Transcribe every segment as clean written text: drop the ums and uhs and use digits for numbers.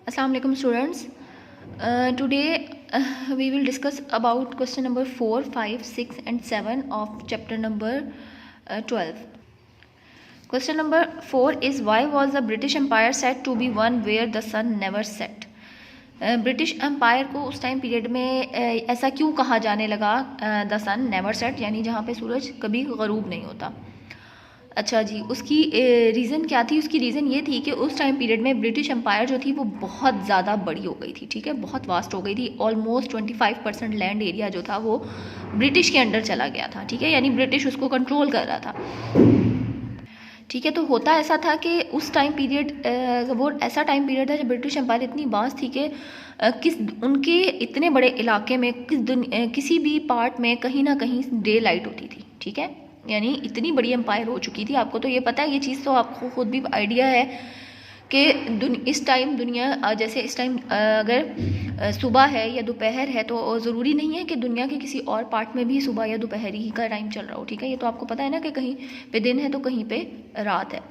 Assalamu alaikum students. Today we will discuss about question number 4, 5, 6 and 7 of chapter number 12. Question number 4 is why was the British Empire said to be one where the sun never set? British empire को उस time period में ऐसा क्यों कहा जाने लगा the sun never set, यानी जहाँ पे सूरज कभी गरूब नहीं होता। अच्छा जी, उसकी रीज़न क्या थी? उसकी रीज़न ये थी कि उस टाइम पीरियड में ब्रिटिश एम्पायर जो थी वो बहुत ज़्यादा बड़ी हो गई थी, ठीक है, बहुत वास्ट हो गई थी। ऑलमोस्ट 25% लैंड एरिया जो था वो ब्रिटिश के अंडर चला गया था, ठीक है, यानी ब्रिटिश उसको कंट्रोल कर रहा था, ठीक है। तो होता ऐसा था कि उस टाइम पीरियड वो ऐसा टाइम पीरियड था जब ब्रिटिश एम्पायर इतनी वास्ट थी कि उनके इतने बड़े इलाके में किसी भी पार्ट में कहीं ना कहीं डे लाइट होती थी, ठीक है, यानी इतनी बड़ी एम्पायर हो चुकी थी। आपको तो ये पता है, ये चीज़ तो आपको खुद भी आइडिया है कि इस टाइम दुनिया जैसे इस टाइम अगर सुबह है या दोपहर है तो ज़रूरी नहीं है कि दुनिया के किसी और पार्ट में भी सुबह या दोपहर ही का टाइम चल रहा हो, ठीक है। ये तो आपको पता है ना कि कहीं पे दिन है तो कहीं पे रात है।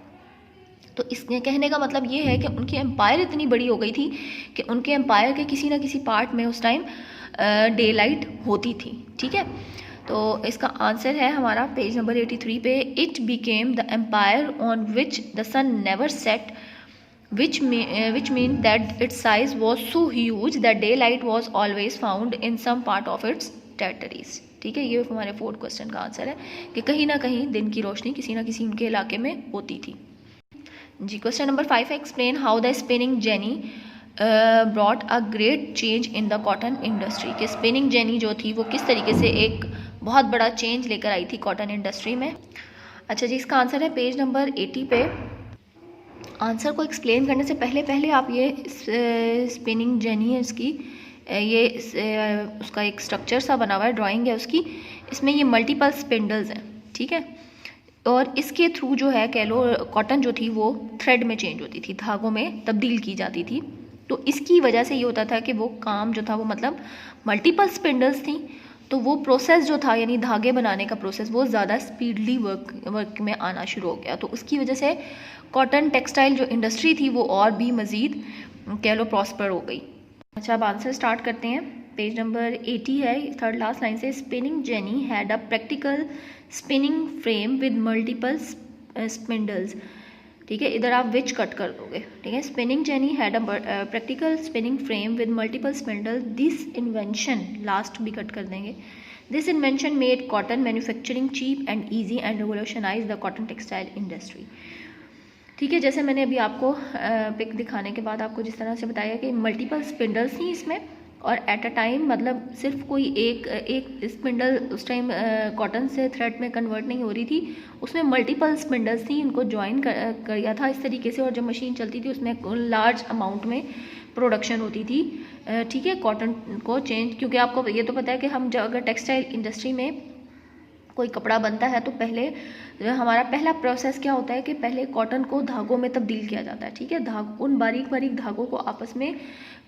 तो इसके कहने का मतलब ये है कि उनकी एम्पायर इतनी बड़ी हो गई थी कि उनके एम्पायर के किसी ना किसी पार्ट में उस टाइम डे लाइट होती थी, ठीक है। तो इसका आंसर है हमारा पेज नंबर 83 पे, it became the empire on which the sun never set which mean that its size was so huge that daylight was always found in some part of its territories, ठीक है। ये हमारे 4th question का answer है कि कहीं ना कहीं दिन की रोशनी किसी ना किसी उनके इलाके में होती थी जी। क्वेश्चन नंबर 5 है, explain how the spinning jenny brought a great change in the cotton industry, कि स्पिनिंग जेनी जो थी वो किस तरीके से एक बहुत बड़ा चेंज लेकर आई थी कॉटन इंडस्ट्री में। अच्छा जी, इसका आंसर है पेज नंबर 80 पे। आंसर को एक्सप्लेन करने से पहले आप ये स्पिनिंग जेनी है इसकी ये उसका एक स्ट्रक्चर सा बना हुआ है, ड्राइंग है उसकी, इसमें ये मल्टीपल स्पिंडल्स हैं, ठीक है, और इसके थ्रू जो है कह लो कॉटन जो थी वो थ्रेड में चेंज होती थी, धागों में तब्दील की जाती थी। तो इसकी वजह से ये होता था कि वो काम जो था वो मतलब मल्टीपल स्पिंडल्स थी, तो वो प्रोसेस जो था यानी धागे बनाने का प्रोसेस वो ज़्यादा स्पीडली वर्क में आना शुरू हो गया। तो उसकी वजह से कॉटन टेक्सटाइल जो इंडस्ट्री थी वो और भी मज़ीद कह लो प्रॉस्पर हो गई। अच्छा, अब आंसर स्टार्ट करते हैं। पेज नंबर 80 है, 3rd लास्ट लाइन से, spinning jenny had a practical spinning frame with multiple spindles, ठीक है, इधर आप विच कट कर दोगे, ठीक है। Spinning jenny had a practical spinning frame with multiple spindle, this invention last भी कट कर देंगे, this invention made cotton manufacturing cheap and easy and revolutionise the cotton textile industry, ठीक है। जैसे मैंने अभी आपको पिक दिखाने के बाद आपको जिस तरह से बताया कि मल्टीपल स्पिंडल्स थी इसमें, और एट अ टाइम मतलब सिर्फ कोई एक स्पिंडल उस टाइम कॉटन से थ्रेड में कन्वर्ट नहीं हो रही थी, उसमें मल्टीपल स्पिंडल्स थी, इनको ज्वाइन कर दिया था इस तरीके से, और जब मशीन चलती थी उसमें लार्ज अमाउंट में प्रोडक्शन होती थी, ठीक है, कॉटन को चेंज। क्योंकि आपको ये तो पता है कि हम जब अगर टेक्सटाइल इंडस्ट्री में कोई कपड़ा बनता है तो पहले हमारा पहला प्रोसेस क्या होता है कि पहले कॉटन को धागों में तब्दील किया जाता है, ठीक है, उन बारीक बारीक धागों को आपस में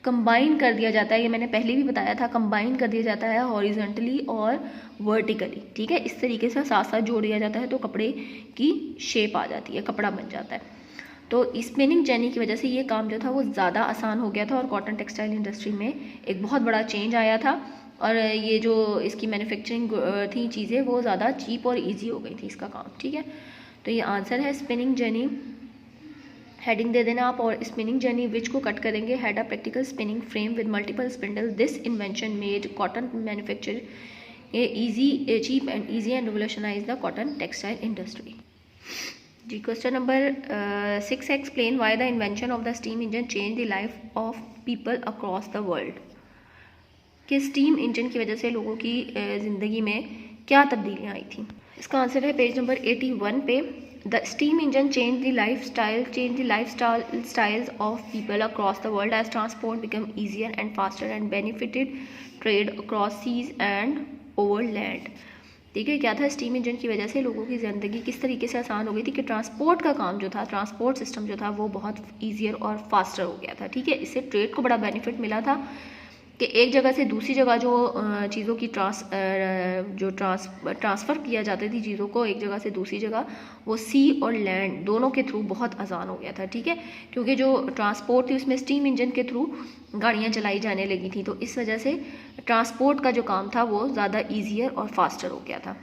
कंबाइन कर दिया जाता है, ये मैंने पहले भी बताया था, कंबाइन कर दिया जाता है हॉरिजॉन्टली और वर्टिकली, ठीक है, इस तरीके से साथ साथ जोड़ दिया जाता है तो कपड़े की शेप आ जाती है, कपड़ा बन जाता है। तो स्पिनिंग जेनी की वजह से ये काम जो था वो ज़्यादा आसान हो गया था और कॉटन टेक्सटाइल इंडस्ट्री में एक बहुत बड़ा चेंज आया था, और ये जो इसकी मैन्युफैक्चरिंग थी चीज़ें वो ज़्यादा चीप और इजी हो गई थी इसका काम, ठीक है। तो ये आंसर है स्पिनिंग जेनी, हेडिंग दे देना आप, और स्पिनिंग जेनी विच को कट करेंगे, had a practical spinning frame with multiple spindle, this invention made cotton manufacture easy cheap and easy and revolutionise the cotton textile industry जी। क्वेश्चन नंबर 6 है, explain why the invention of the steam engine change the life of people across the world, कि steam engine की वजह से लोगों की ज़िंदगी में क्या तब्दीलियाँ आई थी। इसका आंसर है पेज नंबर 81 पे, the steam engine change the life styles of people across the world as transport become easier and faster and benefited trade across seas and over land, ठीक है। क्या था? स्टीम इंजन की वजह से लोगों की ज़िंदगी किस तरीके से आसान हो गई थी कि ट्रांसपोर्ट का काम जो था, ट्रांसपोर्ट सिस्टम जो था वो बहुत ईजियर और फास्टर हो गया था, ठीक है। इससे ट्रेड को बड़ा बेनिफिट मिला था कि एक जगह से दूसरी जगह जो चीज़ों की ट्रांसफ़र किया जाती थी चीज़ों को एक जगह से दूसरी जगह, वो सी और लैंड दोनों के थ्रू बहुत आसान हो गया था, ठीक है, क्योंकि जो ट्रांसपोर्ट थी उसमें स्टीम इंजन के थ्रू गाड़ियाँ चलाई जाने लगी थी, तो इस वजह से ट्रांसपोर्ट का जो काम था वो ज़्यादा ईजियर और फास्टर हो गया था।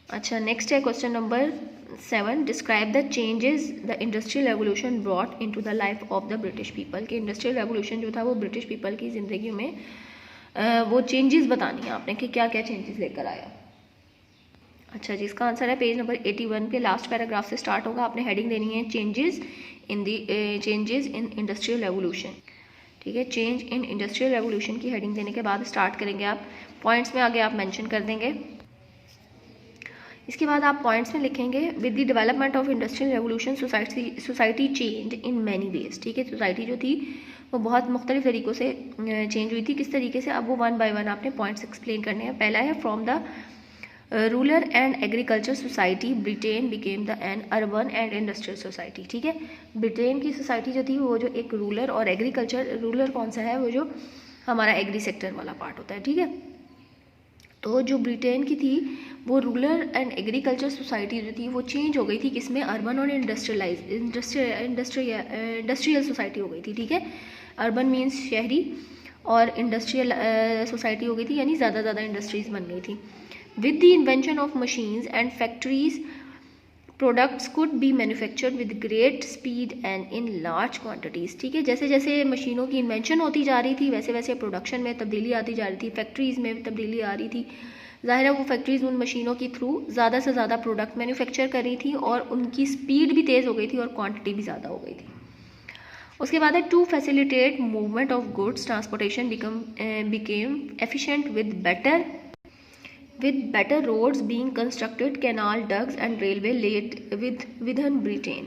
अच्छा, नेक्स्ट है question number 7, describe the changes the industrial revolution brought into the life of the British people. कि इंडस्ट्रियल रेवोल्यूशन जो था वो ब्रिटिश पीपल की ज़िंदगी में वो चेंजेस बतानी है आपने कि क्या क्या चेंजेस लेकर आया। अच्छा जी, इसका आंसर है पेज नंबर 81 पे लास्ट पैराग्राफ से स्टार्ट होगा। आपने हेडिंग देनी है चेंजेस इन इंडस्ट्रियल रेवोल्यूशन, ठीक है। चेंज इन इंडस्ट्रियल रेवोल्यूशन की हेडिंग देने के बाद स्टार्ट करेंगे आप, पॉइंट्स में आगे आप मेंशन कर देंगे। इसके बाद आप पॉइंट्स में लिखेंगे with the development of industrial revolution society change in many ways, ठीक है। सोसाइटी जो थी वो बहुत मुख्तलिफ तरीक़ों से चेंज हुई थी, किस तरीके से, अब वो वन बाय वन आपने पॉइंट्स एक्सप्लेन करने हैं। पहला है from the rural and agriculture society Britain became the N urban and industrial society, ठीक है। ब्रिटेन की सोसाइटी जो थी वो जो एक रूरल और एग्रीकल्चर, रूरल कौन सा है, वो जो हमारा एग्री सेक्टर वाला पार्ट होता है, ठीक है। तो जो ब्रिटेन की थी वो रूरल एंड एग्रीकल्चर सोसाइटी जो थी वो चेंज हो गई थी किसमें, अर्बन और इंडस्ट्रियल सोसाइटी हो गई थी, ठीक है। अर्बन मीन्स शहरी और इंडस्ट्रियल सोसाइटी हो गई थी, यानी ज़्यादा इंडस्ट्रीज़ बन गई थी। With the invention of machines and factories products could be manufactured with great speed and in large quantities, ठीक है। जैसे जैसे मशीनों की इन्वेंशन होती जा रही थी वैसे वैसे प्रोडक्शन में तब्दीली आती जा रही थी, फैक्ट्रीज़ में तब्दीली आ रही थी। ज़ाहिर है वो फैक्ट्रीज़ उन मशीनों के थ्रू ज़्यादा से ज़्यादा प्रोडक्ट मैन्युफैक्चर कर रही थी और उनकी स्पीड भी तेज़ हो गई थी और क्वांटिटी भी ज़्यादा हो गई थी। उसके बाद है to facilitate movement of goods transportation became efficient with better roads being constructed, canal dug and railway laid within Britain।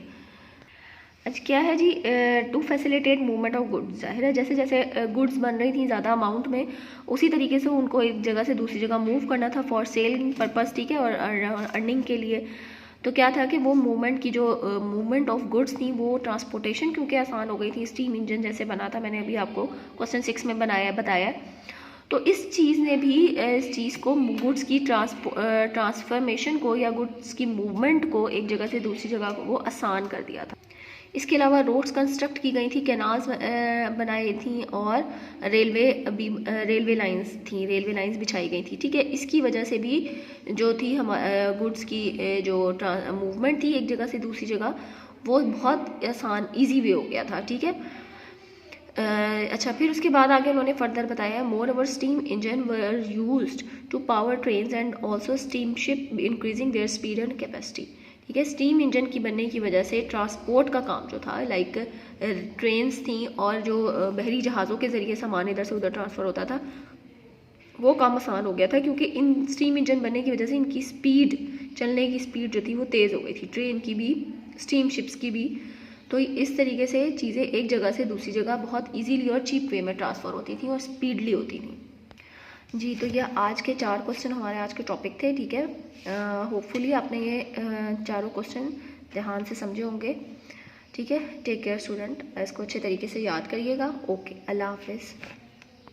अच्छा क्या है जी, to facilitate movement of goods, जाहिर है जैसे जैसे गुड्स बन रही थी ज़्यादा अमाउंट में, उसी तरीके से उनको एक जगह से दूसरी जगह मूव करना था फॉर सेलिंग पर्पस, ठीक है, और अर्निंग के लिए। तो क्या था कि वो मूवमेंट की जो मूवमेंट ऑफ गुड्स थी वो ट्रांसपोर्टेशन क्योंकि आसान हो गई थी, स्टीम इंजन जैसे बना था, मैंने अभी आपको क्वेश्चन 6 में बताया। तो इस चीज़ ने भी इस चीज़ को गुड्स की ट्रांसफॉर्मेशन को या गुड्स की मूवमेंट को एक जगह से दूसरी जगह को वो आसान कर दिया था। इसके अलावा रोड्स कंस्ट्रक्ट की गई थी, कैनाल्स बनाई थी और रेलवे लाइंस बिछाई गई थी, ठीक है। इसकी वजह से भी जो थी हम गुड्स की जो मूवमेंट थी एक जगह से दूसरी जगह वो बहुत आसान ईजी वे हो गया था, ठीक है। अच्छा, फिर उसके बाद आगे उन्होंने फर्दर बताया moreover steam engine were used to power trains and also steam ship increasing their speed and capacity, ठीक है। स्टीम इंजन की बनने की वजह से ट्रांसपोर्ट का काम जो था लाइक ट्रेन्स थी और जो बहरी जहाज़ों के ज़रिए सामान इधर से उधर ट्रांसफ़र होता था वो काम आसान हो गया था, क्योंकि इन स्टीम इंजन बनने की वजह से इनकी स्पीड, चलने की स्पीड जो थी वो तेज़ हो गई थी, ट्रेन की भी स्टीम शिप्स की भी। तो इस तरीके से चीज़ें एक जगह से दूसरी जगह बहुत इजीली और चीप वे में ट्रांसफ़र होती थी और स्पीडली होती थी जी। तो ये आज के 4 क्वेश्चन हमारे आज के टॉपिक थे, ठीक है। होपफुली आपने ये चारों क्वेश्चन ध्यान से समझे होंगे, ठीक है। टेक केयर स्टूडेंट, इसको अच्छे तरीके से याद करिएगा। ओके, अल्लाह हाफिज़।